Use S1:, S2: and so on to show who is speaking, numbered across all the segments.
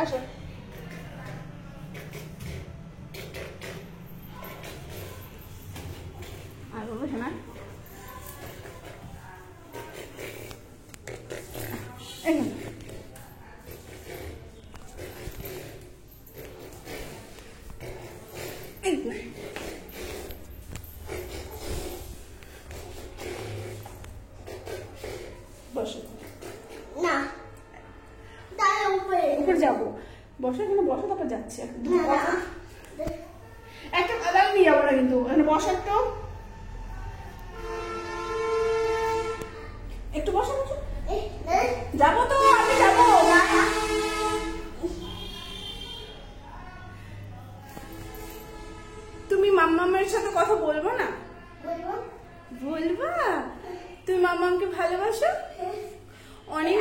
S1: আসো। আর বলবো শোনা, বসো
S2: না তার উপরে
S1: উপরে যাবো, বসো এখানে বসো, তারপর যাচ্ছে একটা আলাদা নিয়ে যাবো না কিন্তু, এখানে বসো একটু বসো বসো, যাবো তো আমি যাবো। তুমি মাম্মামের সাথে কথা বলবো না? বলবা? তুমি মাম্মামকে ভালোবাসো অনেক?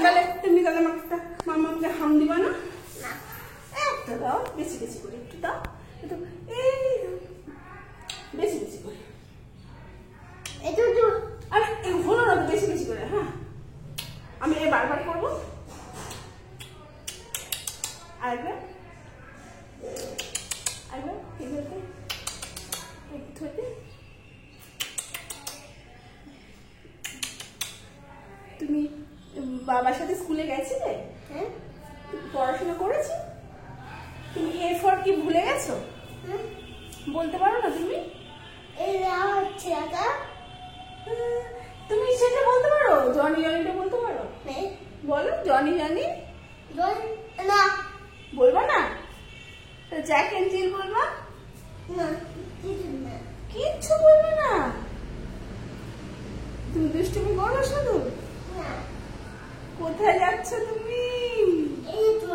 S1: তাহলে তুমি তাহলে আমাকে একটা মাম্মামকে হাম দিবা না? একটা দাও, বেশি বেশি করে একটু দাও, এই বেশি বেশি করে, আরে হলো না তো, বেশি বেশি করে। হ্যাঁ আমি এই বারবার করবো, আরেকবার আরেকবার তুমি বাবার সাথে স্কুলে গেছিলে?
S2: হ্যাঁ
S1: পড়াশোনা করেছি? তুমি এরপর কি ভুলে গেছো? বলতে পারো না তুমি? তুমি সেটা বলতে পারো? জনি জনিটা বলতে পারো? বলো জনি জনি।
S2: না
S1: বলবা না? জ্যাক এন্ড জিল বলবা?
S2: না
S1: কিচ্ছু বলবে না? তুমি দুষ্টুমি করো শুধু?
S2: না
S1: কোথায় যাচ্ছ তুমি?
S2: এই তো